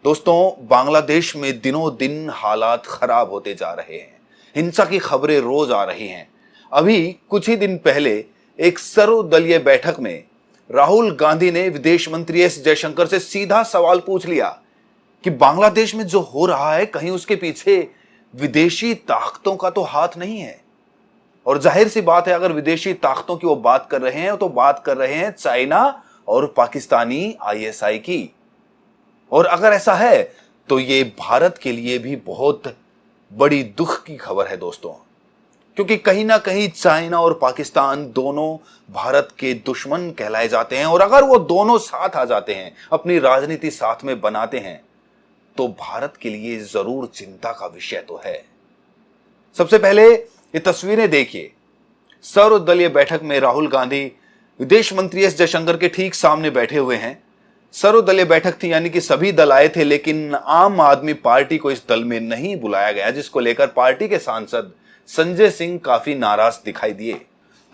दोस्तों, बांग्लादेश में दिनों दिन हालात खराब होते जा रहे हैं। हिंसा की खबरें रोज आ रही हैं। अभी कुछ ही दिन पहले एक सर्वदलीय बैठक में राहुल गांधी ने विदेश मंत्री एस जयशंकर से सीधा सवाल पूछ लिया कि बांग्लादेश में जो हो रहा है कहीं उसके पीछे विदेशी ताकतों का तो हाथ नहीं है। और जाहिर सी बात है, अगर विदेशी ताकतों की वो बात कर रहे हैं तो बात कर रहे हैं चाइना और पाकिस्तानी आईएसआई की। और अगर ऐसा है तो ये भारत के लिए भी बहुत बड़ी दुख की खबर है दोस्तों, क्योंकि कहीं ना कहीं चाइना और पाकिस्तान दोनों भारत के दुश्मन कहलाए जाते हैं। और अगर वो दोनों साथ आ जाते हैं, अपनी राजनीति साथ में बनाते हैं, तो भारत के लिए जरूर चिंता का विषय तो है। सबसे पहले ये तस्वीरें देखिए। सर्वदलीय बैठक में राहुल गांधी विदेश मंत्री एस जयशंकर के ठीक सामने बैठे हुए हैं। सर्वदलीय बैठक थी, यानी कि सभी दल आए थे, लेकिन आम आदमी पार्टी को इस दल में नहीं बुलाया गया, जिसको लेकर पार्टी के सांसद संजय सिंह काफी नाराज दिखाई दिए।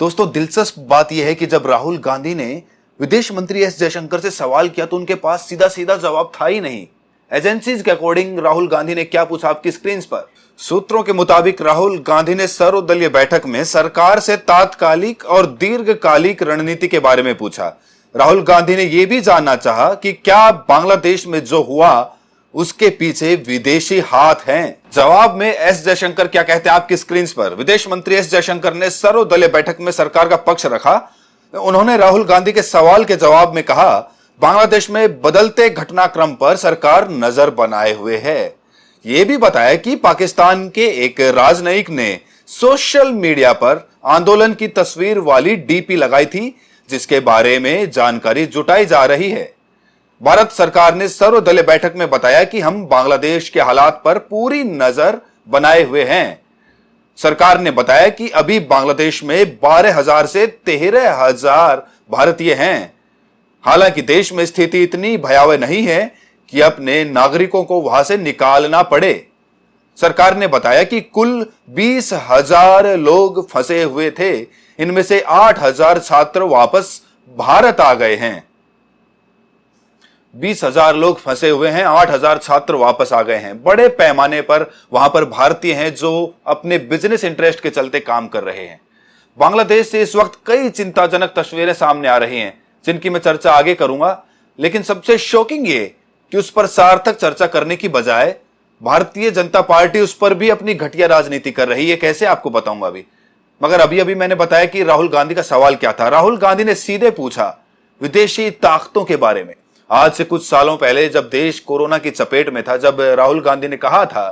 दोस्तों, दिलचस्प बात यह है कि जब राहुल गांधी ने विदेश मंत्री एस जयशंकर से सवाल किया तो उनके पास सीधा सीधा जवाब था ही नहीं। एजेंसीज के अकॉर्डिंग राहुल गांधी ने क्या पूछा आपकी स्क्रीन पर। सूत्रों के मुताबिक राहुल गांधी ने सर्वदलीय बैठक में सरकार से तात्कालिक और दीर्घकालिक रणनीति के बारे में पूछा। राहुल गांधी ने यह भी जानना चाहा कि क्या बांग्लादेश में जो हुआ उसके पीछे विदेशी हाथ हैं। जवाब में एस जयशंकर क्या कहते हैं आपकी स्क्रीन पर। विदेश मंत्री एस जयशंकर ने सर्वदलीय बैठक में सरकार का पक्ष रखा। उन्होंने राहुल गांधी के सवाल के जवाब में कहा, बांग्लादेश में बदलते घटनाक्रम पर सरकार नजर बनाए हुए है। यह भी बताया कि पाकिस्तान के एक राजनयिक ने सोशल मीडिया पर आंदोलन की तस्वीर वाली डीपी लगाई थी, जिसके बारे में जानकारी जुटाई जा रही है। भारत सरकार ने सर्वदलीय बैठक में बताया कि हम बांग्लादेश के हालात पर पूरी नजर बनाए हुए हैं। सरकार ने बताया कि अभी बांग्लादेश में 12,000 से 13,000 भारतीय हैं। हालांकि देश में स्थिति इतनी भयावह नहीं है कि अपने नागरिकों को वहां से निकालना पड़े। सरकार ने बताया कि कुल 20,000 लोग फंसे हुए थे। इनमें से 8,000 छात्र वापस भारत आ गए हैं। 20,000 लोग फंसे हुए हैं, 8,000 छात्र वापस आ गए हैं। बड़े पैमाने पर वहां पर भारतीय हैं जो अपने बिजनेस इंटरेस्ट के चलते काम कर रहे हैं। बांग्लादेश से इस वक्त कई चिंताजनक तस्वीरें सामने आ रही हैं, जिनकी मैं चर्चा आगे करूंगा। लेकिन सबसे शॉकिंग ये कि उस पर सार्थक चर्चा करने की बजाय भारतीय जनता पार्टी उस पर भी अपनी घटिया राजनीति कर रही है। कैसे आपको बताऊंगा अभी। मगर अभी अभी मैंने बताया कि राहुल गांधी का सवाल क्या था। राहुल गांधी ने सीधे पूछा विदेशी ताकतों के बारे में। आज से कुछ सालों पहले जब देश कोरोना की चपेट में था, जब राहुल गांधी ने कहा था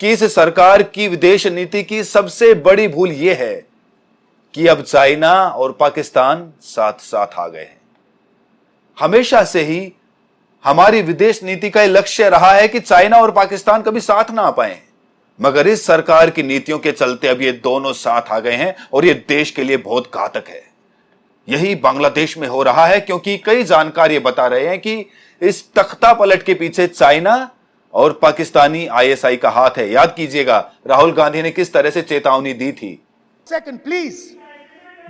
कि इस सरकार की विदेश नीति की सबसे बड़ी भूल यह है कि अब चाइना और पाकिस्तान साथ साथ आ गए हैं। हमेशा से ही हमारी विदेश नीति का लक्ष्य रहा है कि चाइना और पाकिस्तान कभी साथ ना आ पाए, मगर इस सरकार की नीतियों के चलते अब ये दोनों साथ आ गए हैं और ये देश के लिए बहुत घातक है। यही बांग्लादेश में हो रहा है, क्योंकि कई जानकार बता रहे हैं कि इस तख्ता पलट के पीछे चाइना और पाकिस्तानी आईएसआई का हाथ है। याद कीजिएगा राहुल गांधी ने किस तरह से चेतावनी दी थी। Second, please,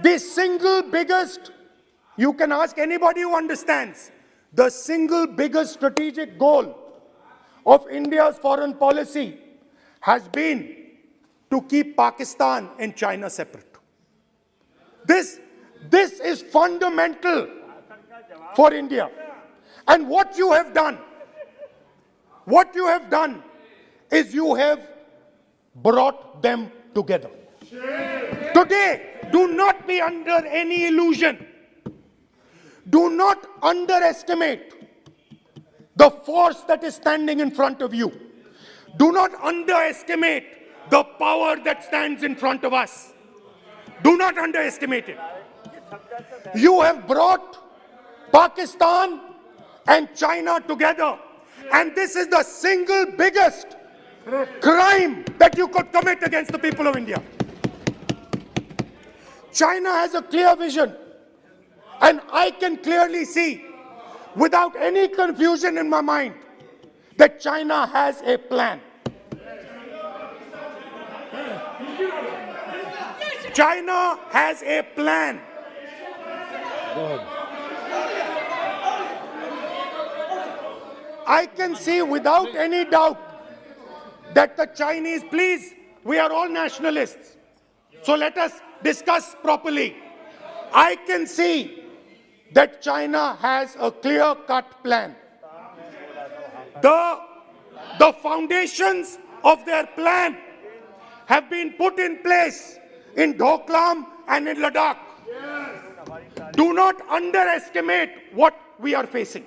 the single biggest, you can ask anybody who understands, the single biggest strategic goal of India's foreign policy has been to keep Pakistan and China separate. This is fundamental for India. And what you have done is you have brought them together. Today, do not be under any illusion. Do not underestimate the force that is standing in front of you. Do not underestimate the power that stands in front of us. Do not underestimate it. You have brought Pakistan and China together, and this is the single biggest crime that you could commit against the people of India. China has a clear vision, and I can clearly see, without any confusion in my mind, that China has a plan. China has a plan. I can see without any doubt that the Chinese, please, we are all nationalists. So let us discuss properly. I can see that China has a clear-cut plan. The foundations of their plan have been put in place in Doklam and in Ladakh. Do not underestimate what we are facing.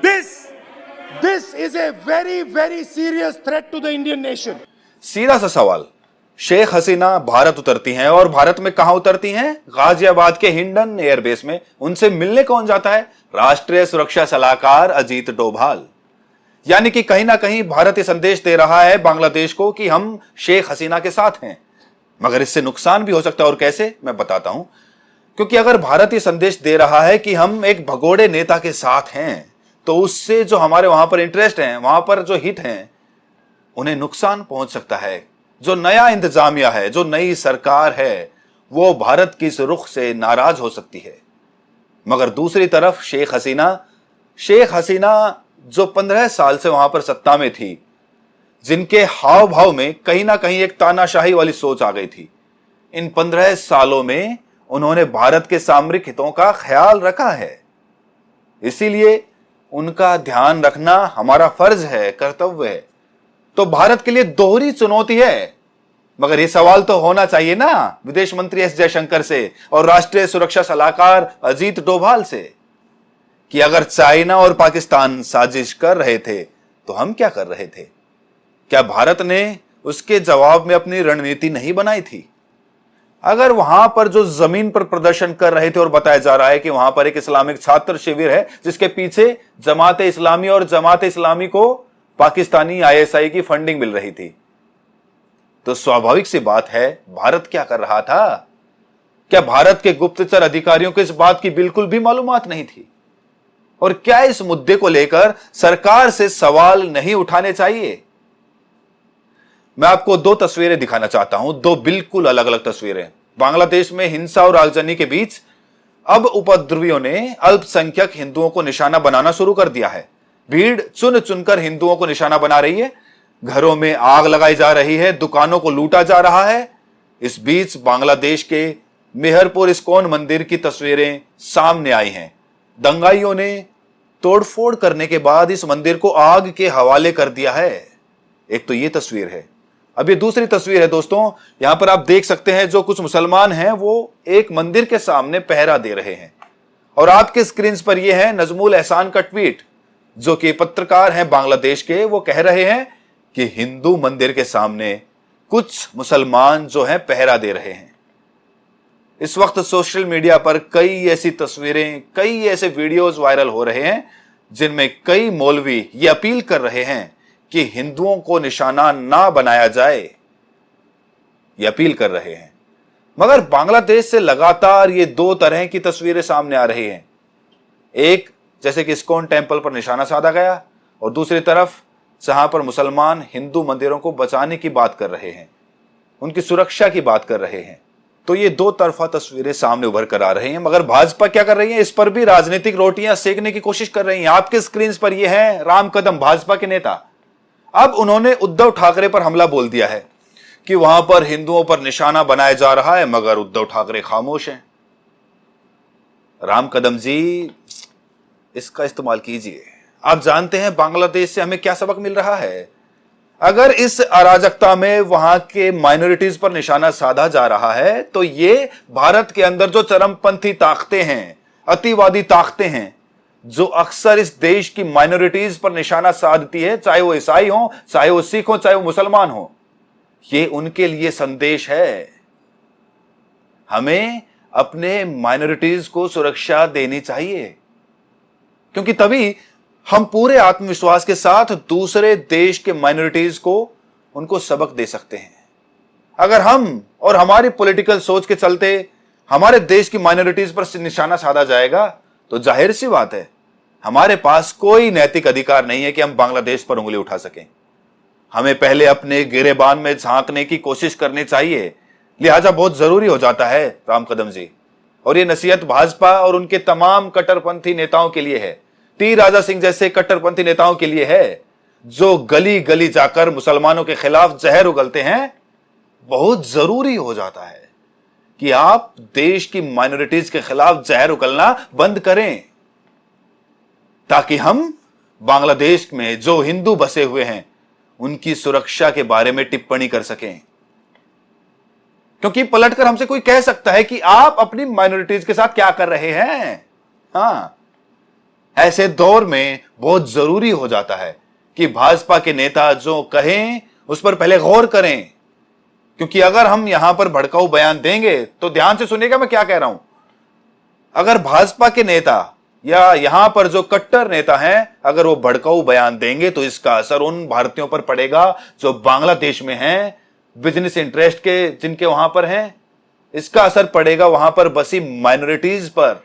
This is a very, very serious threat to the Indian nation. सीधा सा सवाल, शेख हसीना भारत उतरती हैं और भारत में कहां उतरती हैं? गाजियाबाद के हिंडन एयरबेस में। उनसे मिलने कौन जाता है? राष्ट्रीय सुरक्षा सलाहकार अजीत डोभाल। यानी कि कहीं ना कहीं भारत ये संदेश दे रहा है बांग्लादेश को कि हम शेख हसीना के साथ हैं। मगर इससे नुकसान भी हो सकता है, और कैसे, मैं बताता हूं। क्योंकि अगर भारत ये संदेश दे रहा है कि हम एक भगोड़े नेता के साथ हैं, तो उससे जो हमारे वहां पर इंटरेस्ट हैं, वहां पर जो हित हैं, उन्हें नुकसान पहुंच सकता है। जो नया इंतजामिया है, जो नई सरकार है, वो भारत की इस रुख से नाराज हो सकती है। मगर दूसरी तरफ शेख हसीना जो 15 साल से वहां पर सत्ता में थी, जिनके हाव भाव में कहीं ना कहीं एक तानाशाही वाली सोच आ गई थी, इन 15 सालों में उन्होंने भारत के सामरिक हितों का ख्याल रखा है। इसीलिए उनका ध्यान रखना हमारा फर्ज है, कर्तव्य है। तो भारत के लिए दोहरी चुनौती है। मगर यह सवाल तो होना चाहिए ना विदेश मंत्री एस जयशंकर से और राष्ट्रीय सुरक्षा सलाहकार अजीत डोभाल से, कि अगर चाइना और पाकिस्तान साजिश कर रहे थे तो हम क्या कर रहे थे? क्या भारत ने उसके जवाब में अपनी रणनीति नहीं बनाई थी? अगर वहां पर जो जमीन पर प्रदर्शन कर रहे थे और बताया जा रहा है कि वहां पर एक इस्लामिक छात्र शिविर है जिसके पीछे जमात इस्लामी और जमात इस्लामी को पाकिस्तानी आईएसआई की फंडिंग मिल रही थी, तो स्वाभाविक सी बात है भारत क्या कर रहा था? क्या भारत के गुप्तचर अधिकारियों को इस बात की बिल्कुल भी मालूमात नहीं थी? और क्या इस मुद्दे को लेकर सरकार से सवाल नहीं उठाने चाहिए? मैं आपको दो तस्वीरें दिखाना चाहता हूं, दो बिल्कुल अलग अलग तस्वीरें। बांग्लादेश में हिंसा और आगजनी के बीच अब उपद्रवियों ने अल्पसंख्यक हिंदुओं को निशाना बनाना शुरू कर दिया है। भीड़ चुन चुनकर हिंदुओं को निशाना बना रही है, घरों में आग लगाई जा रही है, दुकानों को लूटा जा रहा है। इस बीच बांग्लादेश के मेहरपुर इस्कॉन मंदिर की तस्वीरें सामने आई हैं। दंगाइयों ने तोड़फोड़ करने के बाद इस मंदिर को आग के हवाले कर दिया है। एक तो ये तस्वीर है। अब ये दूसरी तस्वीर है दोस्तों। यहां पर आप देख सकते हैं जो कुछ मुसलमान हैं वो एक मंदिर के सामने पहरा दे रहे हैं, और आपके स्क्रीन पर ये है नजमुल एहसान का ट्वीट, जो कि पत्रकार हैं बांग्लादेश के। वो कह रहे हैं कि हिंदू मंदिर के सामने कुछ मुसलमान जो हैं पहरा दे रहे हैं। इस वक्त सोशल मीडिया पर कई ऐसी तस्वीरें, कई ऐसे वीडियोस वायरल हो रहे हैं जिनमें कई मौलवी ये अपील कर रहे हैं कि हिंदुओं को निशाना ना बनाया जाए, ये अपील कर रहे हैं। मगर बांग्लादेश से लगातार ये दो तरह की तस्वीरें सामने आ रही हैं। एक जैसे कि इस्कॉन टेंपल पर निशाना साधा गया, और दूसरी तरफ जहां पर मुसलमान हिंदू मंदिरों को बचाने की बात कर रहे हैं, उनकी सुरक्षा की बात कर रहे हैं। तो ये दो तरफा तस्वीरें सामने उभर कर आ रही हैं। मगर भाजपा क्या कर रही है? इस पर भी राजनीतिक रोटियां सेकने की कोशिश कर रही हैं। आपके स्क्रीन पर ये है राम कदम, भाजपा के नेता। अब उन्होंने उद्धव ठाकरे पर हमला बोल दिया है कि वहां पर हिंदुओं पर निशाना बनाया जा रहा है, मगर उद्धव ठाकरे खामोश हैं। राम कदम जी, इसका इस्तेमाल कीजिए। आप जानते हैं बांग्लादेश से हमें क्या सबक मिल रहा है? अगर इस अराजकता में वहां के माइनॉरिटीज पर निशाना साधा जा रहा है, तो ये भारत के अंदर जो चरमपंथी ताकतें हैं, अतिवादी ताकतें हैं, जो अक्सर इस देश की माइनॉरिटीज पर निशाना साधती है, चाहे वो ईसाई हो, चाहे वो सिख हो, चाहे वो मुसलमान हो, ये उनके लिए संदेश है। हमें अपने माइनॉरिटीज को सुरक्षा देनी चाहिए, क्योंकि तभी हम पूरे आत्मविश्वास के साथ दूसरे देश के माइनॉरिटीज को उनको सबक दे सकते हैं। अगर हम और हमारी पॉलिटिकल सोच के चलते हमारे देश की माइनॉरिटीज पर निशाना साधा जाएगा, तो जाहिर सी बात है हमारे पास कोई नैतिक अधिकार नहीं है कि हम बांग्लादेश पर उंगली उठा सकें। हमें पहले अपने गिरेबान में झांकने की कोशिश करनी चाहिए। लिहाजा बहुत जरूरी हो जाता है राम कदम जी, और ये नसीहत भाजपा और उनके तमाम कट्टरपंथी नेताओं के लिए है। टी राजा सिंह जैसे कट्टरपंथी नेताओं के लिए है, जो गली गली जाकर मुसलमानों के खिलाफ जहर उगलते हैं, बहुत जरूरी हो जाता है कि आप देश की माइनॉरिटीज के खिलाफ जहर उगलना बंद करें, ताकि हम बांग्लादेश में जो हिंदू बसे हुए हैं उनकी सुरक्षा के बारे में टिप्पणी कर सकें। क्योंकि पलटकर हमसे कोई कह सकता है कि आप अपनी माइनॉरिटीज के साथ क्या कर रहे हैं। हां, ऐसे दौर में बहुत जरूरी हो जाता है कि भाजपा के नेता जो कहें उस पर पहले गौर करें, क्योंकि अगर हम यहां पर भड़काऊ बयान देंगे तो ध्यान से सुनिएगा मैं क्या कह रहा हूं। अगर भाजपा के नेता या यहां पर जो कट्टर नेता हैं, अगर वो भड़काऊ बयान देंगे तो इसका असर उन भारतीयों पर पड़ेगा जो बांग्लादेश में हैं, बिजनेस इंटरेस्ट के जिनके वहां पर हैं। इसका असर पड़ेगा वहां पर बसी माइनॉरिटीज पर।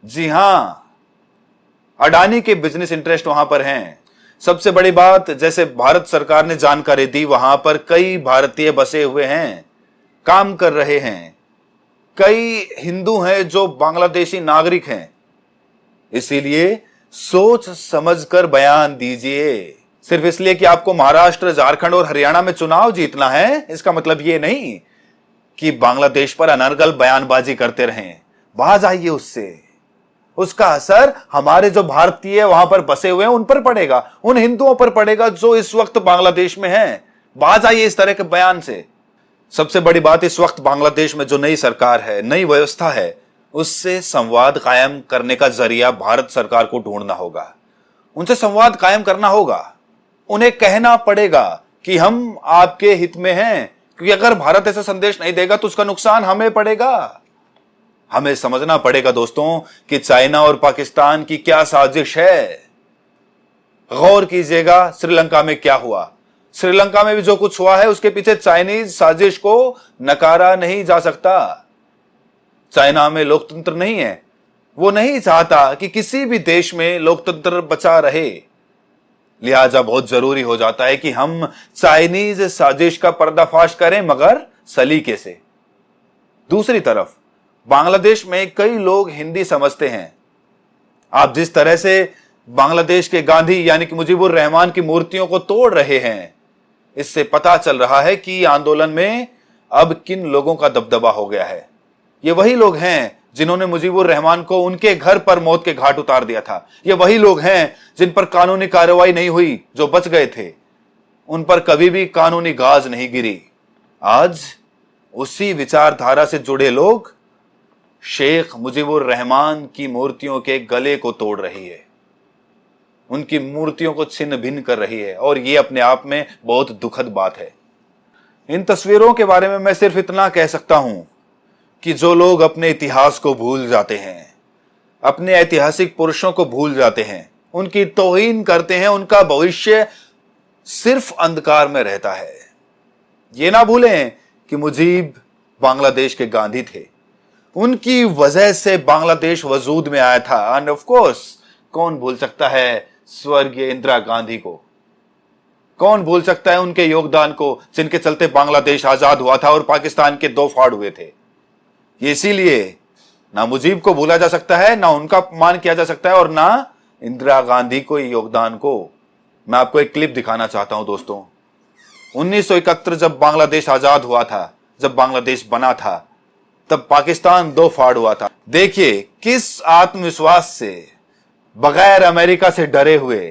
जी हां, अडानी के बिजनेस इंटरेस्ट वहां पर हैं। सबसे बड़ी बात, जैसे भारत सरकार ने जानकारी दी, वहां पर कई भारतीय बसे हुए हैं, काम कर रहे हैं, कई हिंदू हैं जो बांग्लादेशी नागरिक हैं। इसीलिए सोच समझकर बयान दीजिए। सिर्फ इसलिए कि आपको महाराष्ट्र, झारखंड और हरियाणा में चुनाव जीतना है, इसका मतलब यह नहीं कि बांग्लादेश पर अनर्गल बयानबाजी करते रहें। बाज आइए उससे। उसका असर हमारे जो भारतीय वहां पर बसे हुए हैं उन पर पड़ेगा, उन हिंदुओं पर पड़ेगा जो इस वक्त बांग्लादेश में हैं। बाज आइए इस तरह के बयान से। सबसे बड़ी बात, इस वक्त बांग्लादेश में जो नई सरकार है, नई व्यवस्था है, उससे संवाद कायम करने का जरिया भारत सरकार को ढूंढना होगा। उनसे संवाद कायम करना होगा, उन्हें कहना पड़ेगा कि हम आपके हित में हैं, क्योंकि अगर भारत ऐसा संदेश नहीं देगा तो उसका नुकसान हमें पड़ेगा। हमें समझना पड़ेगा दोस्तों कि चाइना और पाकिस्तान की क्या साजिश है। गौर कीजिएगा श्रीलंका में क्या हुआ। श्रीलंका में भी जो कुछ हुआ है उसके पीछे चाइनीज साजिश को नकारा नहीं जा सकता। चाइना में लोकतंत्र नहीं है, वो नहीं चाहता कि किसी भी देश में लोकतंत्र बचा रहे। लिहाजा बहुत जरूरी हो जाता है कि हम चाइनीज साजिश का पर्दाफाश करें, मगर सलीके से। दूसरी तरफ बांग्लादेश में कई लोग हिंदी समझते हैं। आप जिस तरह से बांग्लादेश के गांधी यानी कि मुजीबुर रहमान की मूर्तियों को तोड़ रहे हैं, इससे पता चल रहा है कि आंदोलन में अब किन लोगों का दबदबा हो गया है। ये वही लोग हैं जिन्होंने मुजीबुर रहमान को उनके घर पर मौत के घाट उतार दिया था। ये वही लोग हैं जिन पर कानूनी कार्रवाई नहीं हुई, जो बच गए थे, उन पर कभी भी कानूनी गाज नहीं गिरी। आज उसी विचारधारा से जुड़े लोग शेख मुजीबुर रहमान की मूर्तियों के गले को तोड़ रही है, उनकी मूर्तियों को छिन्न भिन्न कर रही है, और यह अपने आप में बहुत दुखद बात है। इन तस्वीरों के बारे में मैं सिर्फ इतना कह सकता हूं कि जो लोग अपने इतिहास को भूल जाते हैं, अपने ऐतिहासिक पुरुषों को भूल जाते हैं, उनकी तौहीन करते हैं, उनका भविष्य सिर्फ अंधकार में रहता है। ये ना भूलें कि मुजीब बांग्लादेश के गांधी थे, उनकी वजह से बांग्लादेश वजूद में आया था। एंड ऑफ कोर्स, कौन भूल सकता है स्वर्गीय इंदिरा गांधी को, कौन भूल सकता है उनके योगदान को, जिनके चलते बांग्लादेश आजाद हुआ था और पाकिस्तान के 2 फाड़ हुए थे। इसीलिए ना मुजीब को भूला जा सकता है, ना उनका अपमान किया जा सकता है, और ना इंदिरा गांधी को योगदान को। मैं आपको एक क्लिप दिखाना चाहता हूं दोस्तों। 1971 जब बांग्लादेश आजाद हुआ था, जब बांग्लादेश बना था, तब पाकिस्तान 2 फाड़ हुआ था। देखिए किस आत्मविश्वास से, बगैर अमेरिका से डरे हुए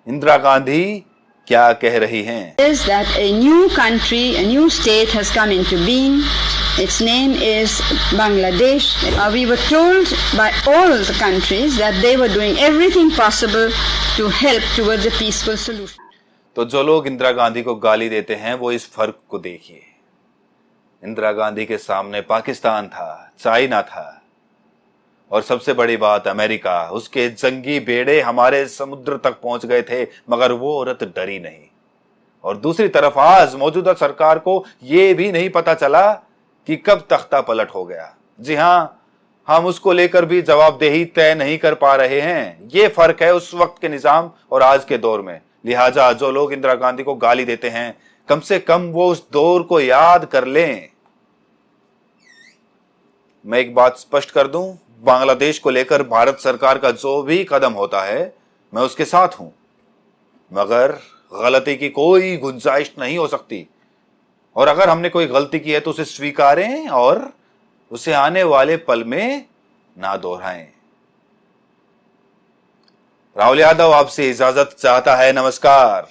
इंदिरा गांधी क्या कह रही हैं। Is that a new country, a new state has come into being. Its name is Bangladesh. We were told by all the countries that they were doing everything possible to help towards a peaceful solution. तो जो लोग इंदिरा गांधी को गाली देते हैं वो इस फर्क को देखिए। इंदिरा गांधी के सामने पाकिस्तान था, चाइना था, और सबसे बड़ी बात अमेरिका। उसके जंगी बेड़े हमारे समुद्र तक पहुंच गए थे, मगर वो औरत डरी नहीं। और दूसरी तरफ आज मौजूदा सरकार को यह भी नहीं पता चला कि कब तख्ता पलट हो गया। जी हां, हम उसको लेकर भी जवाबदेही तय नहीं कर पा रहे हैं। ये फर्क है उस वक्त के निजाम और आज के दौर में। लिहाजा जो लोग इंदिरा गांधी को गाली देते हैं, कम से कम वो उस दौर को याद कर लें। मैं एक बात स्पष्ट कर दूं, बांग्लादेश को लेकर भारत सरकार का जो भी कदम होता है मैं उसके साथ हूं, मगर गलती की कोई गुंजाइश नहीं हो सकती। और अगर हमने कोई गलती की है तो उसे स्वीकारें और उसे आने वाले पल में ना दोहराएं। राहुल यादव आपसे इजाजत चाहता है। नमस्कार।